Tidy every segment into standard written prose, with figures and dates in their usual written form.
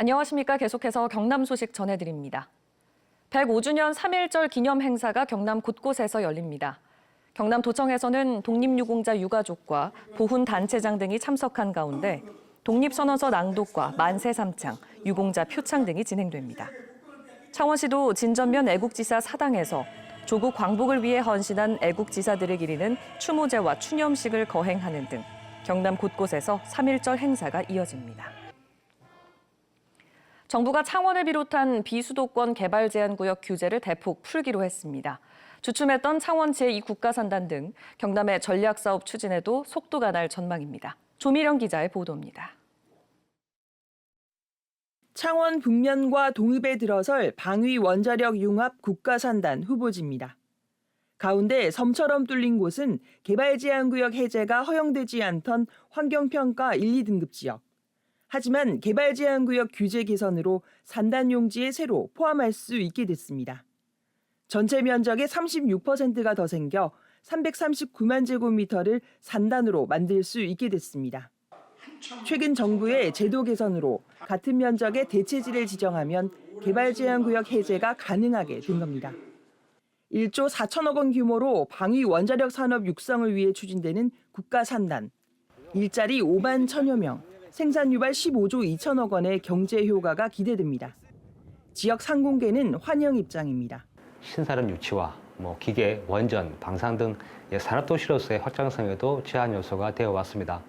안녕하십니까. 계속해서 경남 소식 전해드립니다. 105주년 3.1절 기념 행사가 경남 곳곳에서 열립니다. 경남도청에서는 독립유공자 유가족과 보훈단체장 등이 참석한 가운데 독립선언서 낭독과 만세 삼창, 유공자 표창 등이 진행됩니다. 창원시도 진전면 애국지사 사당에서 조국 광복을 위해 헌신한 애국지사들을 기리는 추모제와 추념식을 거행하는 등 경남 곳곳에서 3.1절 행사가 이어집니다. 정부가 창원을 비롯한 비수도권 개발 제한 구역 규제를 대폭 풀기로 했습니다. 주춤했던 창원 제2국가산단 등 경남의 전략사업 추진에도 속도가 날 전망입니다. 조미령 기자의 보도입니다. 창원 북면과 동읍에 들어설 방위 원자력 융합 국가산단 후보지입니다. 가운데 섬처럼 뚫린 곳은 개발 제한 구역 해제가 허용되지 않던 환경평가 1, 2등급 지역. 하지만 개발 제한 구역 규제 개선으로 산단 용지에 새로 포함할 수 있게 됐습니다. 전체 면적의 36%가 더 생겨 339만 제곱미터를 산단으로 만들 수 있게 됐습니다. 최근 정부의 제도 개선으로 같은 면적의 대체지를 지정하면 개발 제한 구역 해제가 가능하게 된 겁니다. 1조 4천억 원 규모로 방위 원자력 산업 육성을 위해 추진되는 국가산단. 일자리 5만 1천여 명, 생산 유발 15조 2천억 원의 경제 효과가 기대됩니다. 지역 상공계는 환영 입장입니다. 신산업 유치와 기계, 원전, 방산 등 산업도시로서의 확장성에도 제한 요소가 되어 왔습니다.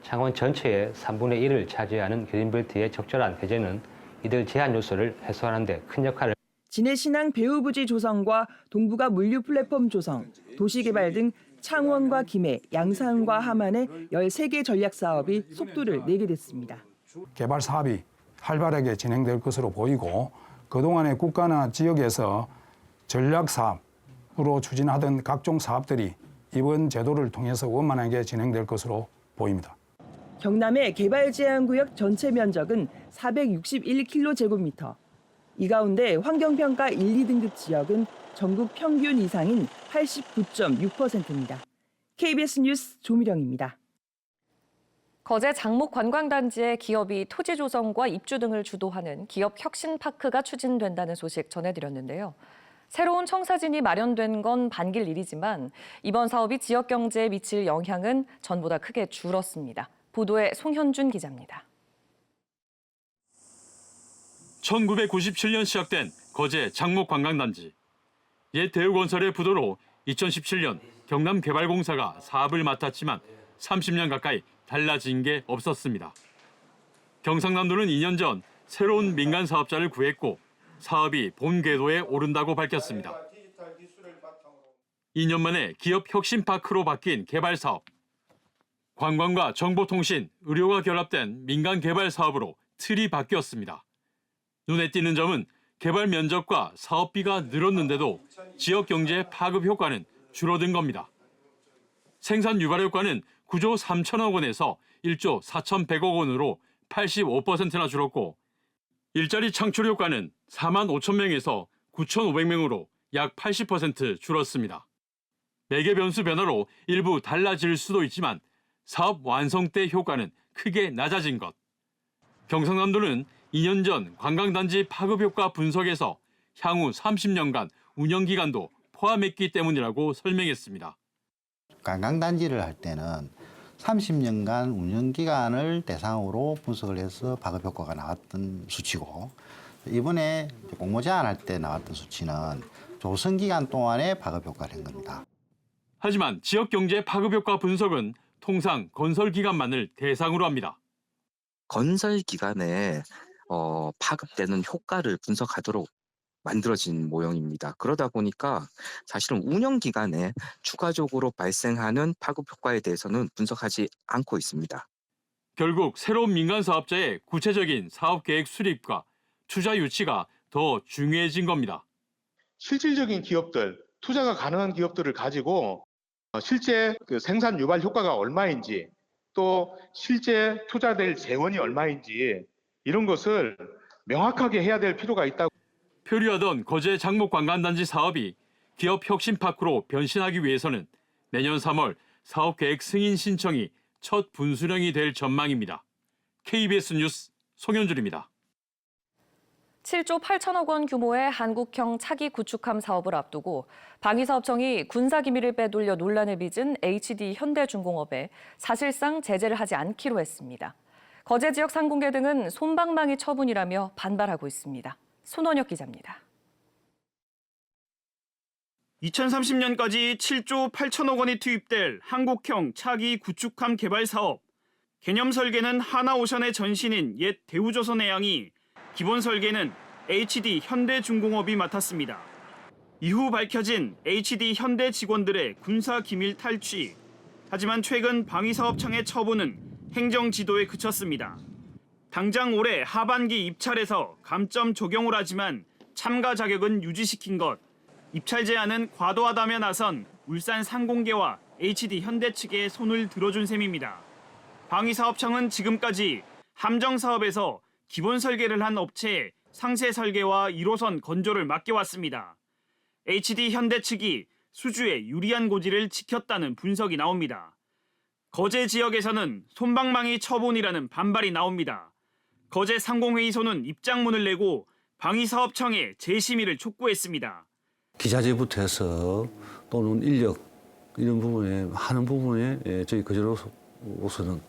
창원 전체의 3분의 1을 차지하는 그린벨트의 적절한 해제는 이들 제한 요소를 해소하는 데 큰 역할을. 진해신항 배후부지 조성과 동부가 물류 플랫폼 조성, 도시개발 등 창원과 김해, 양산과 함안의 13개 전략 사업이 속도를 내게 됐습니다. 개발 사업이 활발하게 진행될 것으로 보이고 그동안의 국가나 지역에서 전략 사업으로 추진하던 각종 사업들이 이번 제도를 통해서 원만하게 진행될 것으로 보입니다. 경남의 개발 제한 구역 전체 면적은 461km. 이 가운데 환경평가 1, 2등급 지역은 전국 평균 이상인 89.6%입니다. KBS 뉴스 조미령입니다. 거제 장목관광단지의 기업이 토지 조성과 입주 등을 주도하는 기업 혁신파크가 추진된다는 소식 전해드렸는데요. 새로운 청사진이 마련된 건 반길 일이지만 이번 사업이 지역 경제에 미칠 영향은 전보다 크게 줄었습니다. 보도에 송현준 기자입니다. 1997년 시작된 거제 장목관광단지. 옛 대우건설의 부도로 2017년 경남개발공사가 사업을 맡았지만 30년 가까이 달라진 게 없었습니다. 경상남도는 2년 전 새로운 민간 사업자를 구했고 사업이 본 궤도에 오른다고 밝혔습니다. 2년 만에 기업 혁신파크로 바뀐 개발 사업. 관광과 정보통신, 의료가 결합된 민간 개발 사업으로 틀이 바뀌었습니다. 눈에 띄는 점은 개발 면적과 사업비가 늘었는데도 지역 경제 파급 효과는 줄어든 겁니다. 생산 유발 효과는 9조 3천억 원에서 1조 4,100억 원으로 85%나 줄었고 일자리 창출 효과는 4만 5천 명에서 9,500명으로 약 80% 줄었습니다. 매개 변수 변화로 일부 달라질 수도 있지만 사업 완성 때 효과는 크게 낮아진 것. 경상남도는 2년 전 관광단지 파급 효과 분석에서 향후 30년간 운영기간도 포함했기 때문이라고 설명했습니다. 관광단지를 할 때는 30년간 운영기간을 대상으로 분석을 해서 파급 효과가 나왔던 수치고 이번에 공모 제한할 때 나왔던 수치는 조성기간 동안에 파급 효과를 한 겁니다. 하지만 지역경제 파급 효과 분석은 통상 건설기간만을 대상으로 합니다. 건설 기간에 파급되는 효과를 분석하도록 만들어진 모형입니다. 그러다 보니까 사실은 운영 기간에 추가적으로 발생하는 파급 효과에 대해서는 분석하지 않고 있습니다. 결국 새로운 민간 사업자의 구체적인 사업 계획 수립과 투자 유치가 더 중요해진 겁니다. 실질적인 기업들, 투자가 가능한 기업들을 가지고 실제 생산 유발 효과가 얼마인지 또 실제 투자될 재원이 얼마인지 이런 것을 명확하게 해야 될 필요가 있다고. 표류하던 거제 장목관광단지 사업이 기업 혁신파크로 변신하기 위해서는 내년 3월 사업계획 승인 신청이 첫 분수령이 될 전망입니다. KBS 뉴스 송현준입니다. 7조 8천억 원 규모의 한국형 차기 구축함 사업을 앞두고 방위사업청이 군사기밀을 빼돌려 논란을 빚은 HD 현대중공업에 사실상 제재를 하지 않기로 했습니다. 거제 지역 상공계 등은 솜방망이 처분이라며 반발하고 있습니다. 손원혁 기자입니다. 2030년까지 7조 8천억 원이 투입될 한국형 차기 구축함 개발 사업. 개념 설계는 하나오션의 전신인 옛 대우조선해양이, 기본 설계는 HD 현대중공업이 맡았습니다. 이후 밝혀진 HD 현대 직원들의 군사 기밀 탈취. 하지만 최근 방위사업청의 처분은 행정 지도에 그쳤습니다. 당장 올해 하반기 입찰에서 감점 적용을 하지만 참가 자격은 유지시킨 것. 입찰 제한은 과도하다며 나선 울산 상공계와 HD 현대 측에 손을 들어준 셈입니다. 방위사업청은 지금까지 함정 사업에서 기본 설계를 한 업체에 상세 설계와 1호선 건조를 맡겨왔습니다. HD 현대 측이 수주에 유리한 고지를 지켰다는 분석이 나옵니다. 거제 지역에서는 솜방망이 처분이라는 반발이 나옵니다. 거제 상공회의소는 입장문을 내고 방위사업청에 재심의를 촉구했습니다. 기자재부터 해서 또는 인력 이런 부분에 하는 부분에 저희 거제로서는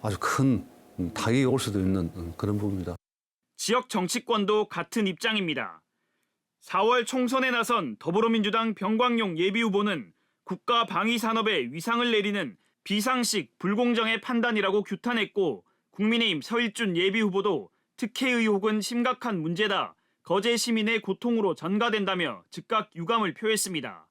아주 큰 타격이 올 수도 있는 그런 부분입니다. 지역 정치권도 같은 입장입니다. 4월 총선에 나선 더불어민주당 병광용 예비후보는 국가 방위산업에 위상을 내리는 비상식 불공정의 판단이라고 규탄했고, 국민의힘 서일준 예비후보도 특혜 의혹은 심각한 문제다, 거제 시민의 고통으로 전가된다며 즉각 유감을 표했습니다.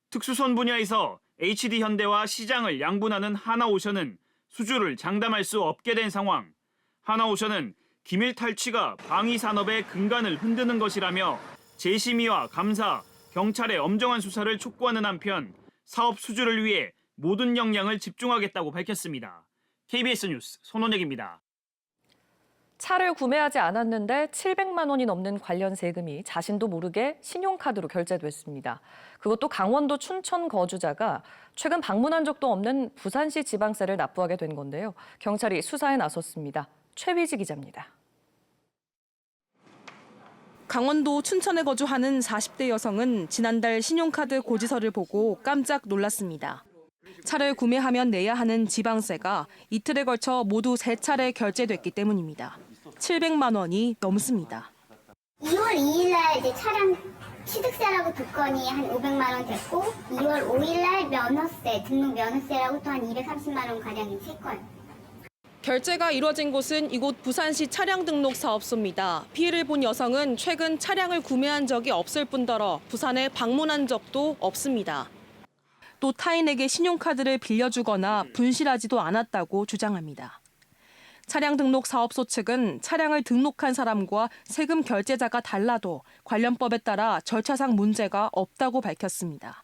특수선 분야에서 HD현대와 시장을 양분하는 하나오션은 수주를 장담할 수 없게 된 상황. 하나오션은 기밀 탈취가 방위 산업의 근간을 흔드는 것이라며 재심의와 감사, 경찰의 엄정한 수사를 촉구하는 한편 사업 수주를 위해 모든 역량을 집중하겠다고 밝혔습니다. KBS 뉴스 손원혁입니다. 차를 구매하지 않았는데 700만 원이 넘는 관련 세금이 자신도 모르게 신용카드로 결제됐습니다. 그것도 강원도 춘천 거주자가 최근 방문한 적도 없는 부산시 지방세를 납부하게 된 건데요. 경찰이 수사에 나섰습니다. 최휘지 기자입니다. 강원도 춘천에 거주하는 40대 여성은 지난달 신용카드 고지서를 보고 깜짝 놀랐습니다. 차를 구매하면 내야 하는 지방세가 이틀에 걸쳐 모두 3차례 결제됐기 때문입니다. 700만 원이 넘습니다. 2월 2일 날 이제 차량 취득세라고 두 건이 한 500만 원 됐고, 2월 5일 날 면허세, 등록 면허세라고 또 한 230만 원 가량이 3건. 결제가 이뤄진 곳은 이곳 부산시 차량 등록 사업소입니다. 피해를 본 여성은 최근 차량을 구매한 적이 없을 뿐더러 부산에 방문한 적도 없습니다. 또 타인에게 신용카드를 빌려주거나 분실하지도 않았다고 주장합니다. 차량 등록 사업소 측은 차량을 등록한 사람과 세금 결제자가 달라도 관련법에 따라 절차상 문제가 없다고 밝혔습니다.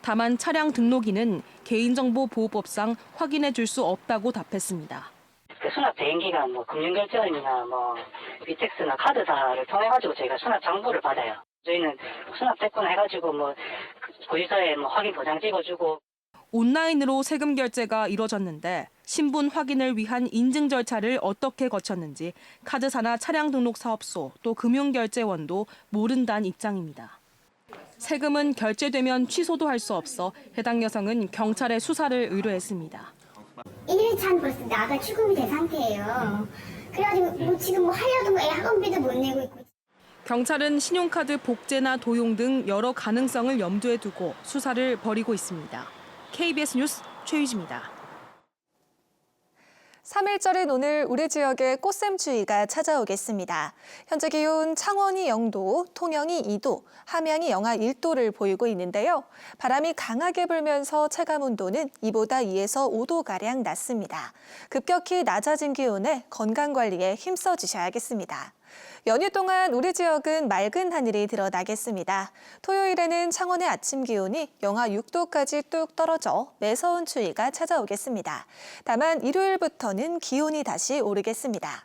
다만 차량 등록인은 개인정보보호법상 확인해 줄 수 없다고 답했습니다. 수납 대행기가 금융결제원이나 비텍스나 카드사를 통해 가지고 저희가 수납 장부를 받아요. 저희는 수납됐구나 해가지고 고지서에 확인 도장 찍어주고. 온라인으로 세금 결제가 이뤄졌는데 신분 확인을 위한 인증 절차를 어떻게 거쳤는지 카드사나 차량 등록 사업소 또 금융결제원도 모른다는 입장입니다. 세금은 결제되면 취소도 할 수 없어 해당 여성은 경찰에 수사를 의뢰했습니다. 1일차는 벌써 나가 출금이 된 상태예요. 그래가지고 지금 하려도 학원비도 못 내고 있고. 경찰은 신용카드 복제나 도용 등 여러 가능성을 염두에 두고 수사를 벌이고 있습니다. KBS 뉴스 최유지입니다. 3일절인 오늘 우리 지역에 꽃샘추위가 찾아오겠습니다. 현재 기온 창원이 0도, 통영이 2도, 함양이 영하 1도를 보이고 있는데요. 바람이 강하게 불면서 체감온도는 이보다 2에서 5도가량 낮습니다. 급격히 낮아진 기온에 건강관리에 힘써 주셔야겠습니다. 연휴 동안 우리 지역은 맑은 하늘이 드러나겠습니다. 토요일에는 창원의 아침 기온이 영하 6도까지 뚝 떨어져 매서운 추위가 찾아오겠습니다. 다만 일요일부터는 기온이 다시 오르겠습니다.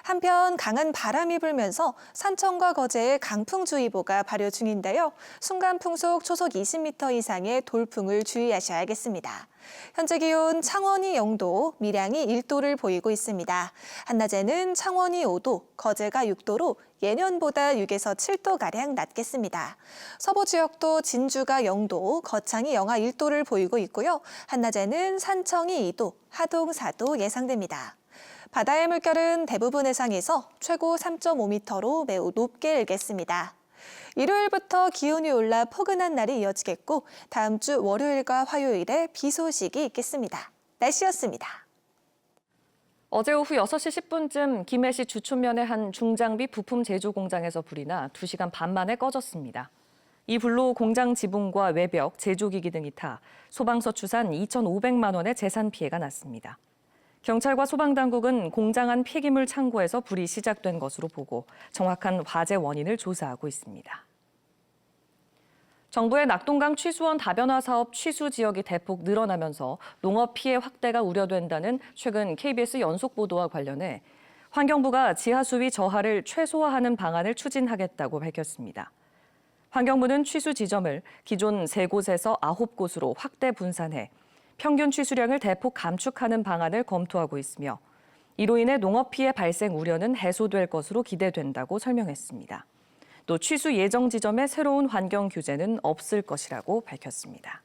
한편 강한 바람이 불면서 산청과 거제에 강풍주의보가 발효 중인데요. 순간풍속 초속 20m 이상의 돌풍을 주의하셔야겠습니다. 현재 기온 창원이 0도, 밀양이 1도를 보이고 있습니다. 한낮에는 창원이 5도, 거제가 6도로 예년보다 6에서 7도가량 낮겠습니다. 서부 지역도 진주가 0도, 거창이 영하 1도를 보이고 있고요. 한낮에는 산청이 2도, 하동 4도 예상됩니다. 바다의 물결은 대부분 해상에서 최고 3.5m로 매우 높게 일겠습니다. 일요일부터 기온이 올라 포근한 날이 이어지겠고 다음 주 월요일과 화요일에 비 소식이 있겠습니다. 날씨였습니다. 어제 오후 6시 10분쯤 김해시 주촌면의 한 중장비 부품 제조 공장에서 불이 나 2시간 반 만에 꺼졌습니다. 이 불로 공장 지붕과 외벽, 제조기기 등이 타 소방서 추산 2,500만 원의 재산 피해가 났습니다. 경찰과 소방당국은 공장 안 폐기물 창고에서 불이 시작된 것으로 보고 정확한 화재 원인을 조사하고 있습니다. 정부의 낙동강 취수원 다변화 사업 취수 지역이 대폭 늘어나면서 농업 피해 확대가 우려된다는 최근 KBS 연속 보도와 관련해 환경부가 지하수위 저하를 최소화하는 방안을 추진하겠다고 밝혔습니다. 환경부는 취수 지점을 기존 3곳에서 9곳으로 확대 분산해 평균 취수량을 대폭 감축하는 방안을 검토하고 있으며 이로 인해 농업 피해 발생 우려는 해소될 것으로 기대된다고 설명했습니다. 또 취수 예정 지점의 새로운 환경 규제는 없을 것이라고 밝혔습니다.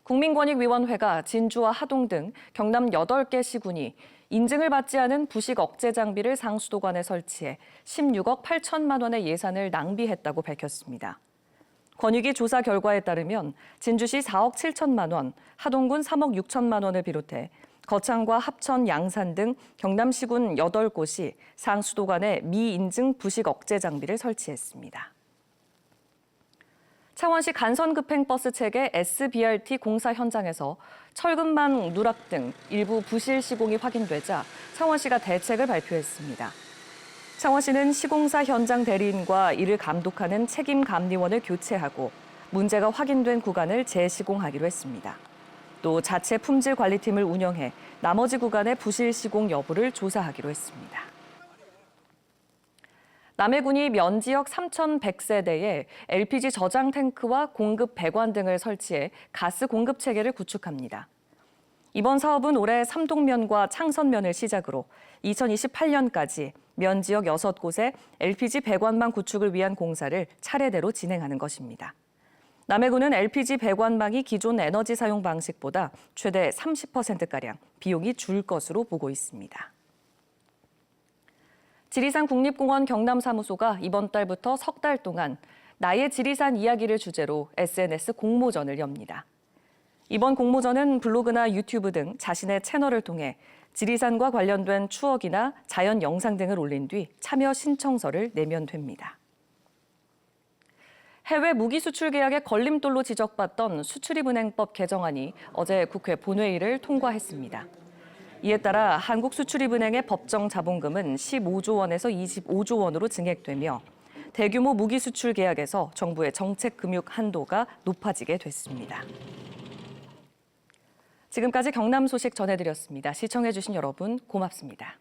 국민권익위원회가 진주와 하동 등 경남 8개 시군이 인증을 받지 않은 부식 억제 장비를 상수도관에 설치해 16억 8천만 원의 예산을 낭비했다고 밝혔습니다. 권익위 조사 결과에 따르면 진주시 4억 7천만 원, 하동군 3억 6천만 원을 비롯해 거창과 합천, 양산 등 경남시군 8곳이 상수도관에 미인증 부식 억제 장비를 설치했습니다. 창원시 간선급행버스 체계 SBRT 공사 현장에서 철근망 누락 등 일부 부실 시공이 확인되자 창원시가 대책을 발표했습니다. 창원시는 시공사 현장 대리인과 이를 감독하는 책임 감리원을 교체하고 문제가 확인된 구간을 재시공하기로 했습니다. 또 자체 품질 관리팀을 운영해 나머지 구간의 부실 시공 여부를 조사하기로 했습니다. 남해군이 면지역 3,100세대에 LPG 저장 탱크와 공급 배관 등을 설치해 가스 공급 체계를 구축합니다. 이번 사업은 올해 삼동면과 창선면을 시작으로 2028년까지 면 지역 6곳에 LPG 배관망 구축을 위한 공사를 차례대로 진행하는 것입니다. 남해군은 LPG 배관망이 기존 에너지 사용 방식보다 최대 30%가량 비용이 줄 것으로 보고 있습니다. 지리산 국립공원 경남사무소가 이번 달부터 석 달 동안 나의 지리산 이야기를 주제로 SNS 공모전을 엽니다. 이번 공모전은 블로그나 유튜브 등 자신의 채널을 통해 지리산과 관련된 추억이나 자연 영상 등을 올린 뒤 참여 신청서를 내면 됩니다. 해외 무기 수출 계약의 걸림돌로 지적받던 수출입은행법 개정안이 어제 국회 본회의를 통과했습니다. 이에 따라 한국수출입은행의 법정 자본금은 15조 원에서 25조 원으로 증액되며 대규모 무기 수출 계약에서 정부의 정책 금융 한도가 높아지게 됐습니다. 지금까지 경남 소식 전해드렸습니다. 시청해주신 여러분 고맙습니다.